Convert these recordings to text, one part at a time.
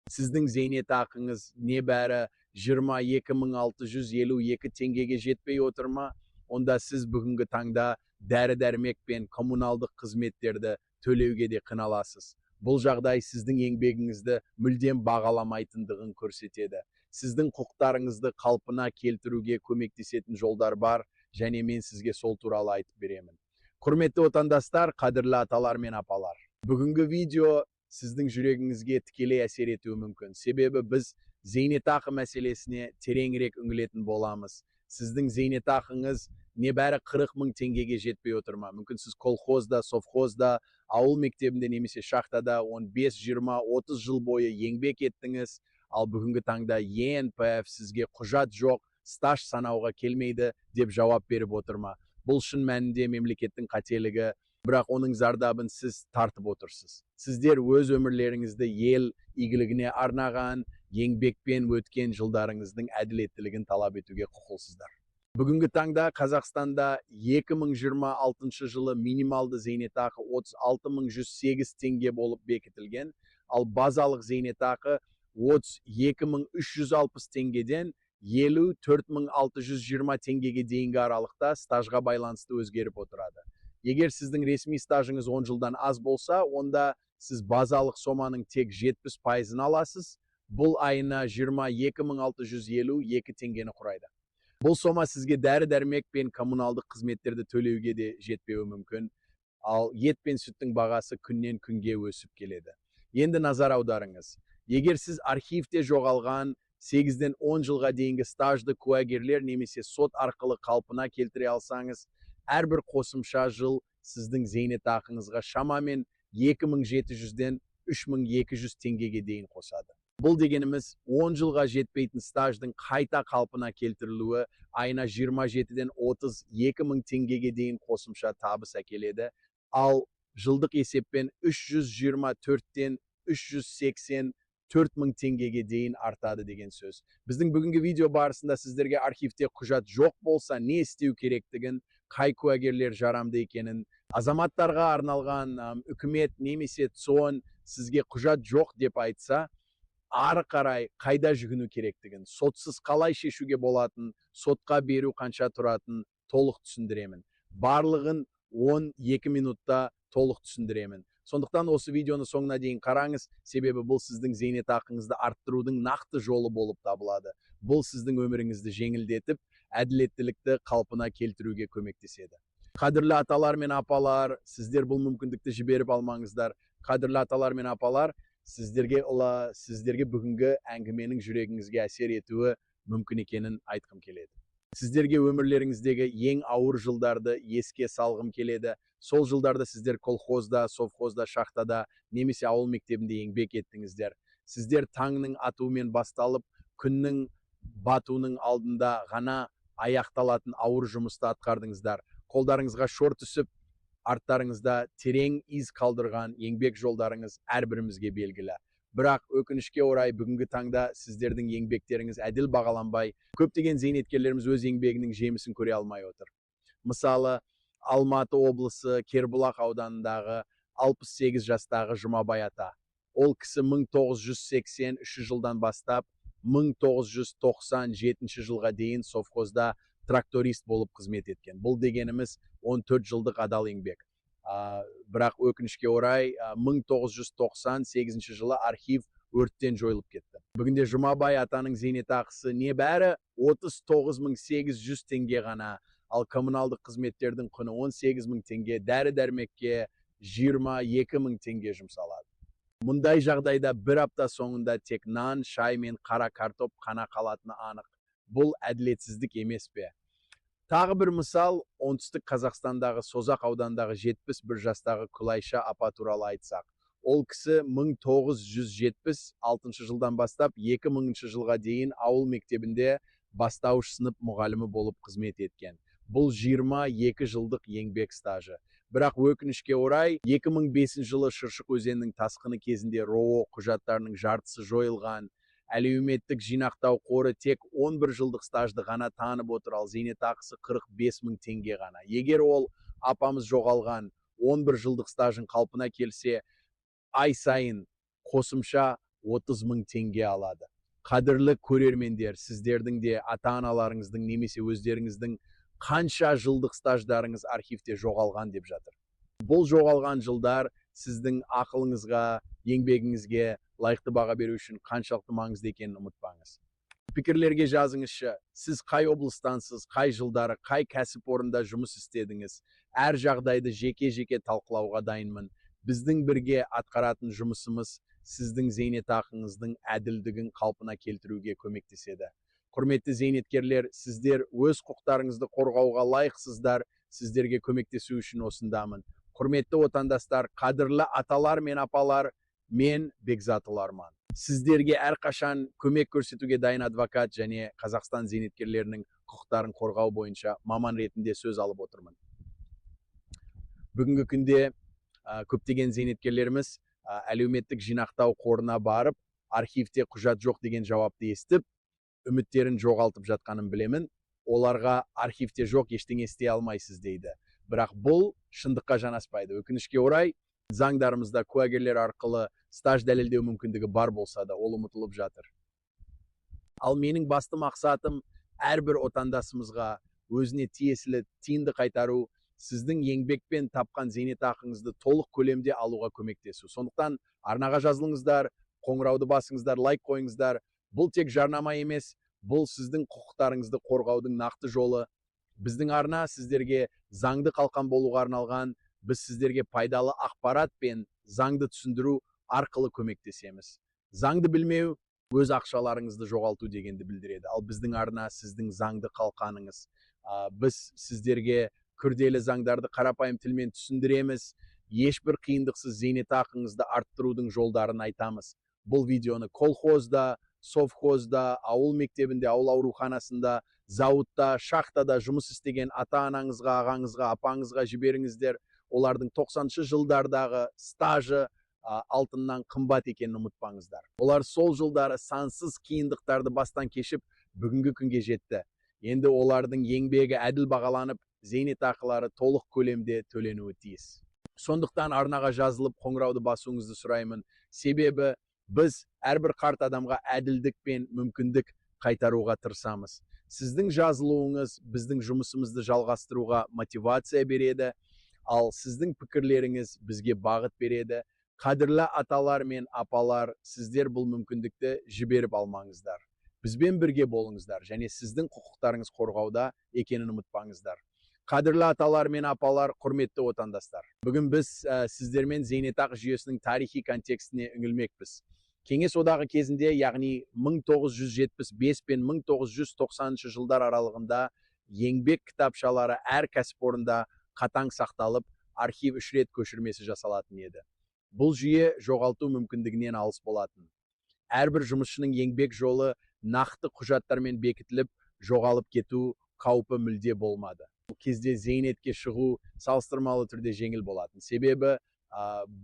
Сіздің зейнетақыңыз небәрі 22.652 теңгеге жетпей отыр ма? Онда сіз бүгінгі таңда дәрі-дәрмек пен коммуналдық қызметтерді төлеуге де қиналасыз. Бұл жағдай сіздің еңбегіңізді мүлдем бағаламайтындығын көрсетеді. Сіздің құқықтарыңызды қалпына келтіруге көмектесетін жолдар бар, және мен сізге сол туралы айтып беремін. Құрметті отандастар, қадірлі аталар мен апалар. Бүгінгі видео сіздің жүрегіңізге тікелей әсер етуі мүмкін. Себебі біз зейнетақы мәселесіне тереңірек үңілетін боламыз. Сіздің зейнетақыңыз небәрі 40 мың теңгеге жетпей отыр ма? Мүмкін сіз колхозда, совхозда, ауыл мектебінде немесе шахтада 15, 20, 30 жыл бойы еңбек еттіңіз, ал бүгінгі таңда ЕНПФ сізге құжат жоқ, стаж санауға келмейді деп жауап беріп отыр ма? Бұл шын мәнінде мемлекеттің қателігі, бірақ оның зардабын сіз тартып отырсыз. Сіздер өз өмірлеріңізді ел игілігіне арнаған, еңбекпен өткен жылдарыңыздың әділеттілігін талап етуге құқылсыздар. Бүгінгі таңда Қазақстанда 2026 жылы минималды зейнетақы 36.108 теңге болып бекітілген, ал базалық зейнетақы 32.360 теңгеден 54.620 теңгеге дейінгі аралықта стажға байланысты өзгеріп отырады. Егер сіздің ресми стажыңыз 10 жылдан аз болса, онда сіз базалық соманың тек 70%-ын аласыз. Бұл айына 22.652 теңгені құрайды. Бұл сома сізге дәрі-дәрмек пен коммуналдық қызметтерді төлеуге де жетпеуі мүмкін, ал ет пен сүттің бағасы күннен күнге өсіп келеді. Енді назар аударыңыз. Егер сіз архивте жоғалған 8-ден 10 жылға дейінгі стажды куәгерлер немесе сот арқылы қалпына келтіре алсаңыз, әрбір қосымша жыл сіздің зейнетақыңызға шамамен 2700-ден 3200 теңгеге дейін қосады. Бұл дегеніміз 10 жылға жетпейтін стаждың қайта қалпына келтірілуі айына 27-ден 32 мың теңгеге дейін қосымша табыс әкеледі, ал жылдық есеппен 324-тен 384 мың теңгеге дейін артады деген сөз. Біздің бүгінгі видео барысында сіздерге архивте құжат жоқ болса не істеу керектігін, қай куәгерлер жарамды екенін, азаматтарға арналған үкімет немесе ЦОН сізге құжат жоқ деп айтса, ары қарай қайда жүгіну керектігін, сотсыз қалай шешуге болатын, сотқа беру қанша тұратын толық түсіндіремін. Барлығын 12 минутта толық түсіндіремін. Сондықтан осы видеоны соңына дейін қараңыз, себебі бұл сіздің зейнетақыңызды арттырудың нақты жолы болып табылады. Бұл сіздің өміріңізді жеңілдетіп, әділеттілікті қалпына келтіруге көмектеседі. Қадірлі аталар мен апалар, сіздер бұл мүмкіндікті жіберіп алмаңыздар. Қадірлі аталар мен апалар, сіздерге бүгінгі әңгіменің жүрегіңізге әсер етуі мүмкін екенін айтқым келеді. Сіздерге өмірлеріңіздегі ең ауыр жылдарды еске салғым келеді. Сол жылдарда сіздер колхозда, совхозда, шахтада, немесе ауыл мектебінде еңбек еттіңіздер. Сіздер таңның атуымен басталып, күннің батуының алдында ғана аяқталатын ауыр жұмысты атқардыңыздар. Қолдарыңызға шор түсіп, арттарыңызда терең из қалдырған еңбек жолдарыңыз әрбірімізге белгілі. Бірақ өкінішке орай бүгінгі таңда сіздердің еңбектеріңіз әділ бағаланбай, көптеген зейнеткерлеріміз өз еңбегінің жемісін көре алмай отыр. Мысалы, Алматы облысы Кербұлақ ауданындағы 68 жастағы Жұмабай ата. Ол кісі 1983 жылдан бастап 1997 жылға дейін совхозда тракторист болып қызмет еткен. Бұл дегеніміз 14 жылдық адал еңбек. Бірақ өкінішке орай 1998 жылы архив өрттен жойылып кетті. Бүгінде Жұмабай атаның зейнетақысы небәрі 39.800 теңге ғана, ал коммуналдық қызметтердің құны 18 мың теңге, дәрі-дәрмекке 22 мың теңге жұмсалады. Мұндай жағдайда бір апта соңында тек нан, шай мен қара картоп қана қалатыны анық. Бұл әділетсіздік емес пе? Тағы бір мысал, оңтүстік Қазақстандағы Созақ аудандағы 71 жастағы Күлайша апа туралы айтсақ. Ол кісі 1976 жылдан бастап 2000 жылға дейін ауыл мектебінде бастауыш сынып мұғалімі болып қызмет еткен. Бұл 22 жылдық еңбек стажы. Бірақ өкінішке орай 2005 жылы Шыршық өзенінің тасқыны кезінде РОО құжаттарының жартысы жойылған. Әлеуметтік жинақтау қоры тек 11 жылдық стажды ғана танып отыр, ал зейнетақысы 45 мың теңге ғана. Егер ол апамыз жоғалған 11 жылдық стажын қалпына келсе, ай сайын қосымша 30 мың теңге алады. Қадірлі көрермендер, сіздердің де ата-аналарыңыздың немесе өздеріңіздің қанша жылдық стаждарыңыз архивте жоғалған деп жатыр. Бұл жоғалған жылдар сіздің ақылыңызға, еңбегіңізге лайықты баға беру үшін қаншалықты маңызды екенін ұмытпаңыз. Пікірлерге жазыңызшы, сіз қай облыстансыз, қай жылдары, қай кәсіпорында жұмыс істедіңіз? Әр жағдайды жеке-жеке талқылауға дайынмын. Біздің бірге атқаратын жұмысымыз сіздің зейнетақыңыздың әділдігін қалпына келтіруге көмектеседі. Құрметті зейнеткерлер, сіздер өз құқықтарыңызды қорғауға лайықсыздар, сіздерге көмектесу үшін осындамын. Құрметті отандастар, қадірлі аталар мен апалар, мен Бекзат Ұларман. Сіздерге әрқашан көмек көрсетуге дайын адвокат және Қазақстан зейнеткерлерінің құқықтарын қорғау бойынша маман ретінде сөз алып отырмын. Бүгінгі күнде көптеген зейнеткерлеріміз әлеуметтік жинақтау қорына барып, архивте құжат жоқ деген жауапты естіп, үміттерін жоғалтып жатқанын білемін. Оларға архивте жоқ, ештеңе істей алмайсыз дейді. Бірақ бұл шындыққа жанаспайды. Өкінішке орай, заңдарымызда куәгерлер арқылы стаж дәлелдеу мүмкіндігі бар болса да, ол ұмытылып жатыр. Ал менің басты мақсатым әрбір отандасымызға өзіне тиесілі тиынды қайтару, сіздің еңбекпен тапқан зейнетақыңызды толық көлемде алуға көмектесу. Сондықтан арнаға жазылыңыздар, қоңырауды басыңыздар, лайк қойыңыздар. Бұл тек жарнама емес, бұл сіздің құқықтарыңызды қорғаудың нақты жолы. Біздің арна сіздерге заңды қалқан болуға арналған, біз сіздерге пайдалы ақпарат пен заңды түсіндіру арқылы көмектесеміз. Заңды білмеу өз ақшаларыңызды жоғалту дегенді білдіреді. Ал біздің арна сіздің заңды қалқаныңыз. Біз сіздерге күрделі заңдарды қарапайым тілмен түсіндіреміз. Ешбір қиындықсыз зейнетақыңызды арттырудың жолдарын айтамыз. Бұл видеоны колхозда, совхозда, ауыл мектебінде, ауыл ауруханасында, зауытта, шахтада жұмыс істеген ата-анаңызға, ағаңызға, апаңызға жіберіңіздер. Олардың 90-шы жылдардағы стажы алтыннан қымбат екенін ұмытпаңыздар. Олар сол жылдары сансыз қиындықтарды бастан кешіп, бүгінгі күнге жетті. Енді олардың еңбегі әділ бағаланып, зейнетақылары толық көлемде төленуі тиіс. Сондықтан арнаға жазылып, қоңырауды басуыңызды сұраймын. Себебі біз әрбір қарт адамға әділдік пен мүмкіндік қайтаруға тырысамыз. Сіздің жазылуыңыз біздің жұмысымызды жалғастыруға мотивация береді, ал сіздің пікірлеріңіз бізге бағыт береді. Қадірлі аталар мен апалар, сіздер бұл мүмкіндікті жіберіп алмаңыздар. Бізбен бірге болыңыздар және сіздің құқықтарыңыз қорғауда екенін ұмытпаңыздар. Қадірлі аталар мен апалар, құрметті отандастар. Бүгін біз сіздермен зейнетақы жүйесінің тарихи контекстіне үңілмекпіз. Кеңес одағы кезінде, яғни 1975 пен 1990 жылдар аралығында еңбек кітапшалары әр кәсіпорында қатаң сақталып, архив 3 рет көшірмесі жасалатын еді. Бұл жүйе жоғалту мүмкіндігінен алыс болатын. Әрбір жұмысшының еңбек жолы нақты құжаттармен бекітіліп, жоғалып кету қаупі мүлде болмады. Бұл кезде зейнетке шығу салыстырмалы түрде жеңіл болатын. Себебі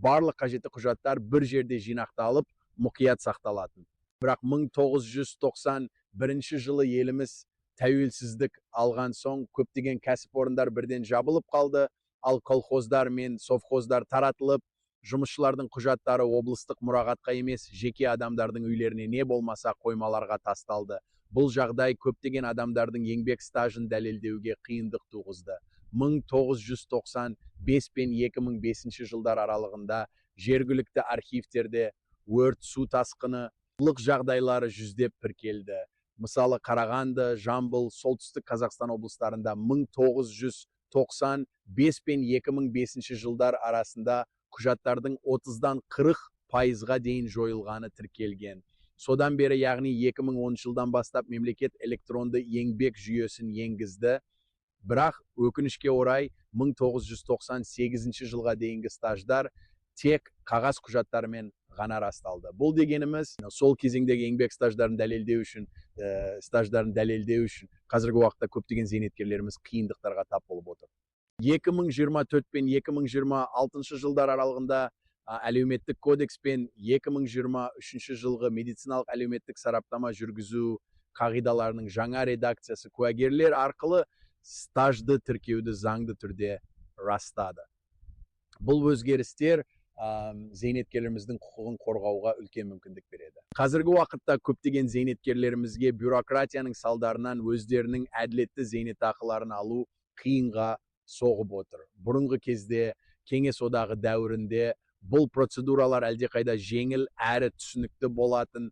барлық қажетті құжаттар бір жерде жинақталып, мұқият сақталатын. Бірақ 1991 жылы еліміз тәуелсіздік алған соң көптеген кәсіпорындар бірден жабылып қалды, ал колхоздар мен совхоздар таратылып, жұмысшылардың құжаттары облыстық мұрағатқа емес, жеке адамдардың үйлеріне не болмаса қоймаларға тасталды. Бұл жағдай көптеген адамдардың еңбек стажын дәлелдеуге қиындық туғызды. 1995 пен 2005 жылдар аралығында жергілікті архивтерде өрт, су тасқыны, жағдайлары жүздеп тіркелді. Мысалы, Қарағанды, Жамбыл, Солтүстік Қазақстан облыстарында 1995 пен 2005 жылдар арасында құжаттардың 30-дан 40%-ға дейін жойылғаны тіркелген. Содан бері, яғни 2010 жылдан бастап мемлекет электронды еңбек жүйесін енгізді. Бірақ өкінішке орай 1998 жылға дейінгі стаждар тек қағаз құжаттармен ғана расталды. Бұл дегеніміз, сол кезеңдегі еңбек стаждарын дәлелдеу үшін, қазіргі уақытта көптеген зейнеткерлеріміз қиындықтарға тап болып отыр. 2024 пен 2026 жылдар аралығында әлеуметтік кодекс пен 2023 жылғы медициналық әлеуметтік сараптама жүргізу қағидаларының жаңа редакциясы куәгерлер арқылы стажды тіркеуді заңды түрде растады. Бұл өзгерістер зейнеткерлеріміздің құқығын қорғауға үлкен мүмкіндік береді. Қазіргі уақытта көптеген зейнеткерлерімізге бюрократияның салдарынан өздерінің әділетті зейнетақыларын алу қиынға соғып отыр. Бұрынғы кезде Кеңес одағы дәуірінде бұл процедуралар әлдеқайда жеңіл әрі түсінікті болатын,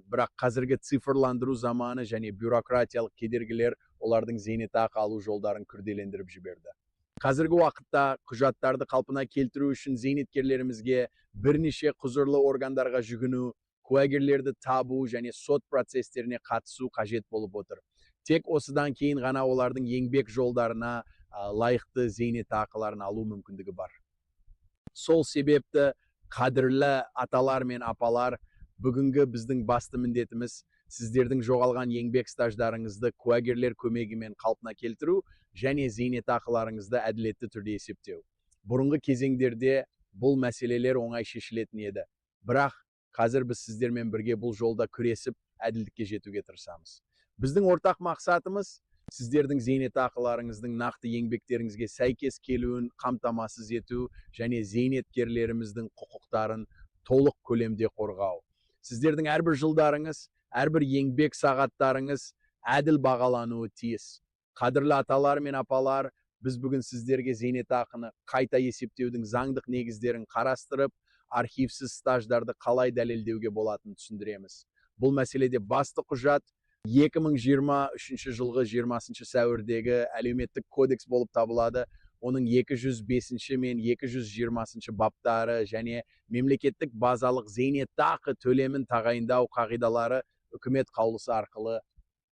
бірақ қазіргі цифрландыру заманы және бюрократиялық кедергілер олардың зейнетақы алу жолдарын күрделендіріп жіберді. Қазіргі уақытта құжаттарды қалпына келтіру үшін зейнеткерлерімізге бірнеше құзырлы органдарға жүгіну, куәгерлерді табу және сот процестеріне қатысу қажет болып отыр. Тек осыдан кейін ғана олардың еңбек жолдарына лайықты зейнетақыларын алу мүмкіндігі бар. Сол себепті қадірлі аталар мен апалар, бүгінгі біздің басты міндетіміз сіздердің жоғалған еңбек стаждарыңызды куәгерлер көмегімен қалпына келтіру және зейнетақыларыңызды әділетті түрде есептеу. Бұрынғы кезеңдерде бұл мәселелер оңай шешілетін еді. Бірақ қазір біз сіздермен бірге бұл жолда күресіп, әділдікке жетуге тырысамыз. Біздің ортақ мақсатымыз сіздердің зейнетақыларыңыздың нақты еңбектеріңізге сәйкес келуін қамтамасыз ету және зейнеткерлеріміздің құқықтарын толық көлемде қорғау. Сіздердің әрбір жылдарыңыз, әрбір еңбек сағаттарыңыз әділ бағалануы тиіс. Қадірлі аталар мен апалар, біз бүгін сіздерге зейнетақыны қайта есептеудің заңдық негіздерін қарастырып, архивсіз стаждарды қалай дәлелдеуге болатынын түсіндіреміз. Бұл мәселеде басты құжат 2023 жылғы 20 сәуірдегі әлеуметтік кодекс болып табылады. Оның 205 мен 220 баптары және мемлекеттік базалық зейнетақы төлемін тағайындау қағидалары үкімет қаулысы арқылы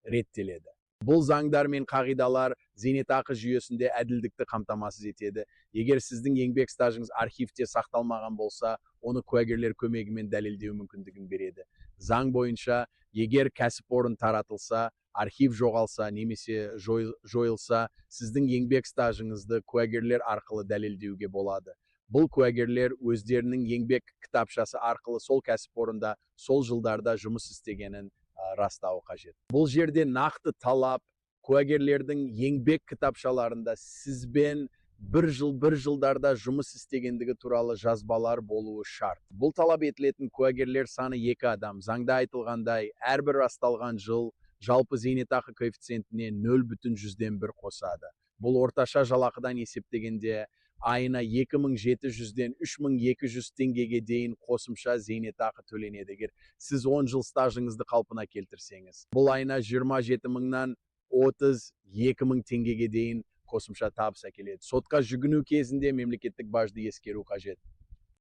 реттеледі. Бұл заңдар мен қағидалар зейнетақы жүйесінде әділдікті қамтамасыз етеді. Егер сіздің еңбек стажыңыз архивте сақталмаған болса, оны куәгерлер көмегімен дәлелдеу мүмкіндігін береді. Заң бойынша, егер кәсіпорын таратылса, архив жоғалса немесе жойылса, сіздің еңбек стажыңызды куәгерлер арқылы дәлелдеуге болады. Бұл куәгерлер өздерінің еңбек кітапшасы арқылы сол кәсіпорында сол жылдарда жұмыс істегенін растауы қажет. Бұл жерде нақты талап куәгерлердің еңбек кітапшаларында сізбен бір жылдарда жұмыс істегендігі туралы жазбалар болуы шарт. Бұл талап етілетін куәгерлер саны 2 адам. Заңда айтылғандай, әрбір расталған жыл жалпы зейнетақы коэффициентіне 0,1 қосады. Бұл орташа жалақыдан есептегенде айына 2700-ден 3200 теңгеге дейін қосымша зейнетақы төленеді егер сіз 10 жыл стажыңызды қалпына келтірсеңіз. Бұл айына 27.000-нан 32.000 теңгеге дейін қосымша табыс әкеледі. Сотқа жүгіну кезінде мемлекеттік бажды ескеру қажет.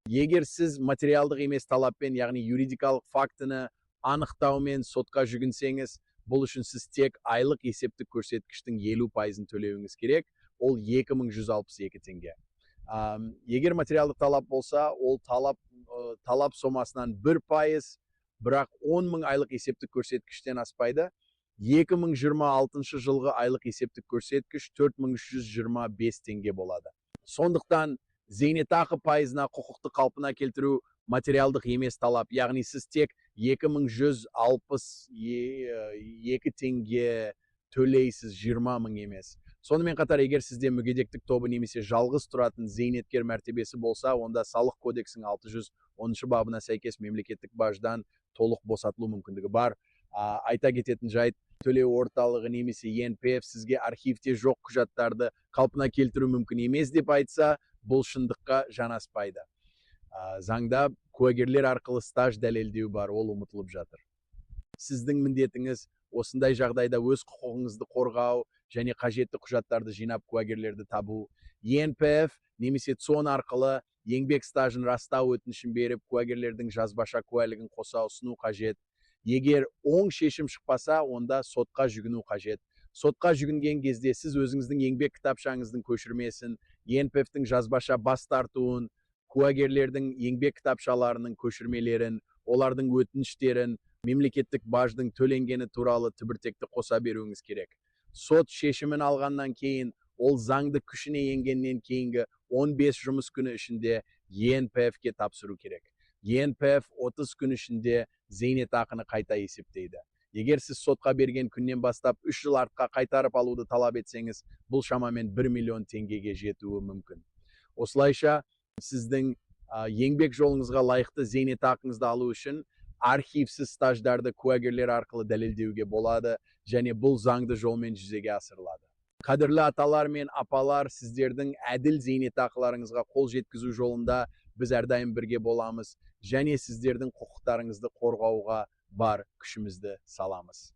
Егер сіз материалдық емес талаппен, яғни юридикалық фактіні анықтаумен сотқа жүгінсеңіз, бұл үшін сіз тек айлық есептік көрсеткіштің 50%-ын төлеуіңіз керек. Ол 2162 теңге. Егер материалдық талап болса, ол талап сомасынан 1%, бірақ 10.000 айлық есептік көрсеткіштен аспайды. 2026 жылғы айлық есептік көрсеткіш 4325 теңге болады. Сондықтан зейнетақы пайызына құқықты қалпына келтіру материалдық емес талап, яғни сіз тек 2162 теңге төлейсіз, 20.000 емес. Сонымен қатар, егер сізде мүгедектік тобы немесе жалғыз тұратын зейнеткер мәртебесі болса, онда салық кодексінің 610 бабына сәйкес мемлекеттік баждан толық босатылу мүмкіндігі бар. Айта кететін жайт, төлеу орталығы немесе ЕНПФ сізге архивте жоқ құжаттарды қалпына келтіру мүмкін емес деп айтса, бұл шындыққа жанаспайды. Заңда куәгерлер арқылы стаж дәлелдеу бар, ол ұмытылып жатыр. Сіздің міндетіңіз осындай жағдайда өз құқығыңызды қорғау және қажетті құжаттарды жинап куәгерлерді табу. ЕНПФ немесе ЦОН арқылы еңбек стажын растау өтінішін беріп, куәгерлердің жазбаша куәлігін қоса ұсыну қажет. Егер оң шешім шықпаса, онда сотқа жүгіну қажет. Сотқа жүгінген кезде сіз өзіңіздің еңбек кітапшаңыздың көшірмесін, ЕНПФ-тің жазбаша бас тартуын, куәгерлердің еңбек кітапшаларының көшірмелерін, олардың өтініштерін, мемлекеттік баждың төленгені туралы түбіртекті қоса беруіңіз керек. Сот шешімін алғаннан кейін, ол заңды күшіне енгеннен кейінгі 15 жұмыс күні ішінде ЕНПФ-ке тапсыру керек. ЕНПФ 30 күн ішінде зейнетақыны қайта есептейді. Егер сіз сотқа берген күннен бастап 3 жыл артқа қайтарып алуды талап етсеңіз, бұл шамамен 1 миллион теңгеге жетуі мүмкін. Осылайша, сіздің еңбек жолыңызға лайықты зейнетақыңызды алу үшін архивсіз стаждарды куәгерлер арқылы дәлелдеуге болады және бұл заңды жолмен жүзеге асырылады. Қадірлі аталар мен апалар, сіздердің әділ зейнетақыларыңызға қол жеткізу жолында біз әрдайым бірге боламыз және сіздердің құқықтарыңызды қорғауға бар күшімізді саламыз.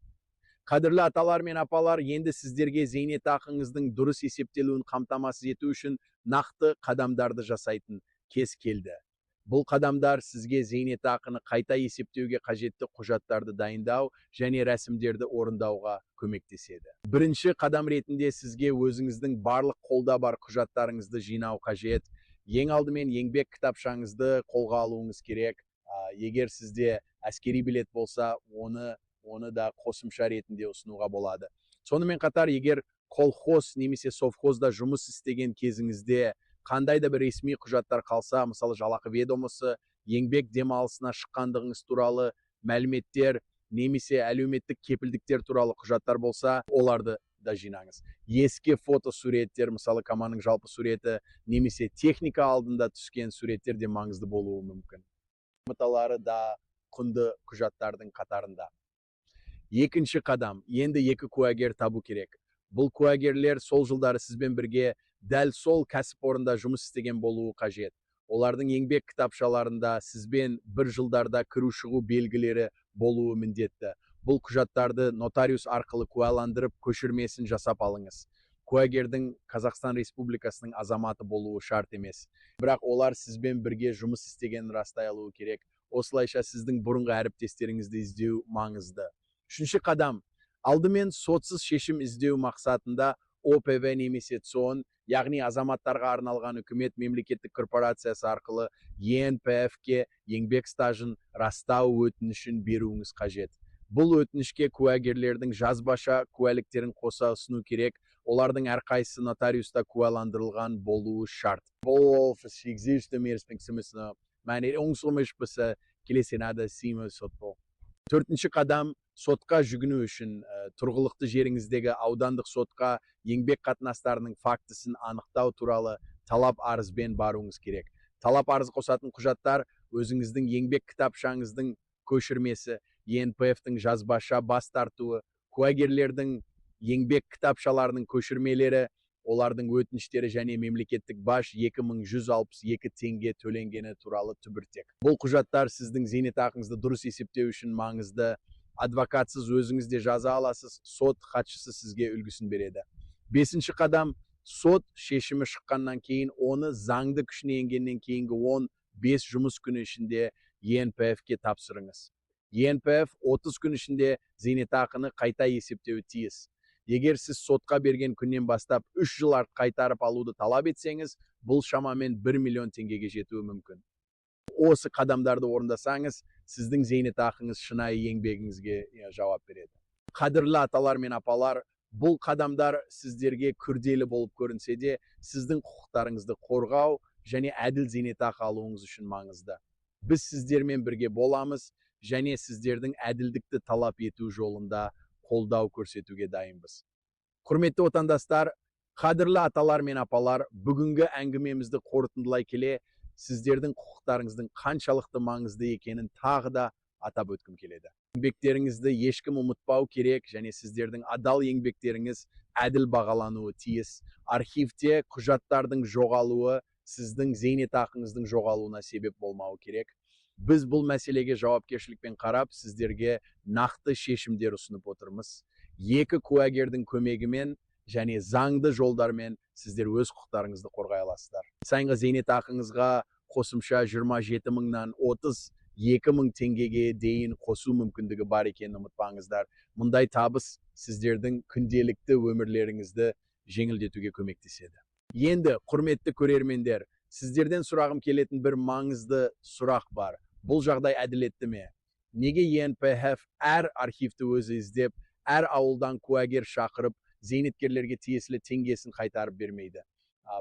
Қадірлі аталар мен апалар, енді сіздерге зейнетақыңыздың дұрыс есептелуін қамтамасыз ету үшін нақты қадамдарды жасайтын кез келді. Бұл қадамдар сізге зейнетақыны қайта есептеуге қажетті құжаттарды дайындау және рәсімдерді орындауға көмектеседі. Бірінші қадам ретінде сізге өзіңіздің барлық қолда бар құжаттарыңызды жинау қажет. Ең алдымен еңбек кітапшаңызды қолға алуыңыз керек. Егер сізде әскери билет болса, оны да қосымша ретінде ұсынуға болады. Сонымен қатар, егер колхоз немесе совхозда жұмыс істеген кезіңізде қандай да бір ресми құжаттар қалса, мысалы жалақы ведомосы, еңбек демалысына шыққандығыңыз туралы мәліметтер немесе әлеуметтік кепілдіктер туралы құжаттар болса, оларды да жинаңыз. Ескі фото суреттер, мысалы команың жалпы суреті немесе техника алдында түскен суреттер де маңызды болуы мүмкін. Маталары да құнды құжаттардың қатарында. Екінші қадам, енді екі куәгер табу керек. Бұл куәгерлер сол жылдары сізбен бірге дәл сол кәсіпорында жұмыс істеген болуы қажет. Олардың еңбек кітапшаларында сізбен бір жылдарда кіру-шығу белгілері болуы міндетті. Бұл құжаттарды нотариус арқылы куәландырып, көшірмесін жасап алыңыз. Куәгердің Қазақстан Республикасының азаматы болуы шарт емес. Бірақ олар сізбен бірге жұмыс істегенін растай алуы керек. Осылайша сіздің бұрынғы әріптестеріңізді іздеу маңызды. Үшінші қадам, алдымен сотсыз шешім іздеу мақсатында ОПВ немесе ЦОН, яғни азаматтарға арналған үкімет мемлекеттік корпорациясы арқылы ЕНПФ-ке еңбек стажын растау өтінішін беруіңіз қажет. Бұл өтінішке куәгерлердің жазбаша куәліктерін қоса ұсыну керек. Олардың әрқайсысы нотариуста куәландырылған болуы шарт. Бұл Төртінші қадам, сотқа жүгіну үшін тұрғылықты жеріңіздегі аудандық сотқа еңбек қатынастарының фактісін анықтау туралы талап арызбен баруыңыз керек. Талап арыз қосатын құжаттар өзіңіздің еңбек кітапшаңыздың көшірмесі, ЕНПФ-тің жазбаша бас тартуы, куәгерлердің еңбек кітапшаларының көшірмелері, олардың өтініштері және мемлекеттік баж 2162 теңге төленгені туралы түбіртек. Бұл құжаттар сіздің зейнетақыңызды дұрыс есептеу үшін маңызды. Адвокатсыз өзіңіз де жаза аласыз, сот хатшысы сізге үлгісін береді. Бесінші қадам, сот шешімі шыққаннан кейін, оны заңды күшіне енгеннен кейінгі 15 жұмыс күні ішінде ЕНПФ-ке тапсырыңыз. ЕНПФ 30 күн ішінде зейнетақыны қайта есептеуі тиіс. Егер сіз сотқа берген күннен бастап 3 жыл артық қайтарып алуды талап етсеңіз, бұл шамамен 1 миллион теңгеге жетуі мүмкін. Осы қадамдарды орындасаңыз, сіздің зейнетақыңыз шынайы еңбегіңізге жауап береді. Қадірлі аталар мен апалар, бұл қадамдар сіздерге күрделі болып көрінсе де, сіздің құқықтарыңызды қорғау және әділ зейнетақы алуыңыз үшін маңызды. Біз сіздермен бірге боламыз және сіздердің әділдікті талап ету жолында қолдау көрсетуге дайынбыз. Құрметті отандастар, қадірлі аталар мен апалар, бүгінгі әңгімемізді қорытындылай келе, сіздердің құқықтарыңыздың қаншалықты маңызды екенін тағы да атап өткім келеді. Еңбектеріңізді ешкім ұмытпау керек және сіздердің адал еңбектеріңіз әділ бағалануы тиіс. Архивте құжаттардың жоғалуы сіздің зейнетақыңыздың жоғалуына себеп болмауы керек. Біз бұл мәселеге жауапкершілікпен қарап, сіздерге нақты шешімдер ұсынып отырмыз. Екі куәгердің көмегімен және заңды жолдармен сіздер өз құқықтарыңызды қорғай аласыздар. Сайынғы зейнетақыңызға қосымша 27 мыңнан 32 мың теңгеге дейін қосу мүмкіндігі бар екенін ұмытпаңыздар. Мұндай табыс сіздердің күнделікті өмірлеріңізді жеңілдетуге көмектеседі. Енді, құрметті көрермендер, сіздерден сұрағым келетін бір маңызды сұрақ бар. Бұл жағдай әділетті ме? Неге ЕНПФ әр архивті өзі іздеп, әр ауылдан куәгер шақырып, зейнеткерлерге тиесілі теңгесін қайтарып бермейді?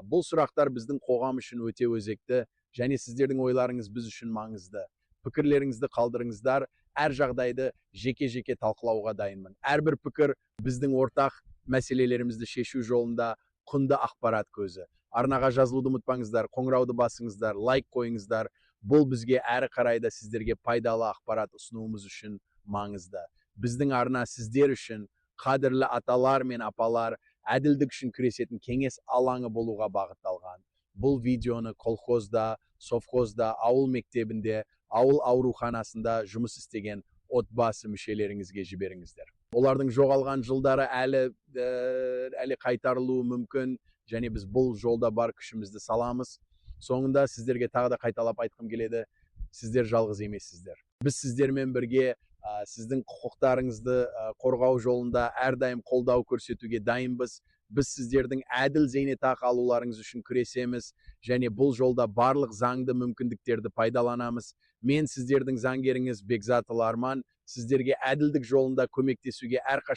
Бұл сұрақтар біздің қоғам үшін өте өзекті, және сіздердің ойларыңыз біз үшін маңызды. Пікірлеріңізді қалдырыңыздар, әр жағдайды жеке-жеке талқылауға дайынмын. Әрбір пікір біздің ортақ мәселелерімізді шешу жолында құнды ақпарат көзі. Арнаға жазылуды ұмытпаңыздар, қоңырауды басыңыздар, лайк қойыңыздар. Бұл бізге әрі қарай да сіздерге пайдалы ақпарат ұсынуымыз үшін маңызды. Біздің арна сіздер үшін қадірлі аталар мен апалар әділдік үшін күресетін кеңес алаңы болуға бағытталған. Бұл видеоны колхозда, совхозда, ауыл мектебінде, ауыл ауруханасында жұмыс істеген отбасы мүшелеріңізге жіберіңіздер. Олардың жоғалған жылдары әлі қайтарылуы мүмкін, және біз бұл жолда бар күшімізді саламыз. Соңында сіздерге тағы да қайталап айтқым келеді, сіздер жалғыз емессіздер. Біз сіздермен бірге сіздің құқықтарыңызды қорғау жолында әрдайым қолдау көрсетуге дайынбыз. Біз сіздердің әділ зейнетақы алуларыңыз үшін күресеміз, және бұл жолда барлық заңды мүмкіндіктерді пайдаланамыз. Мен сіздердің заңгеріңіз Бекзатұлы Арман, сіздерге әділдік жолында көмектесуге әрқашан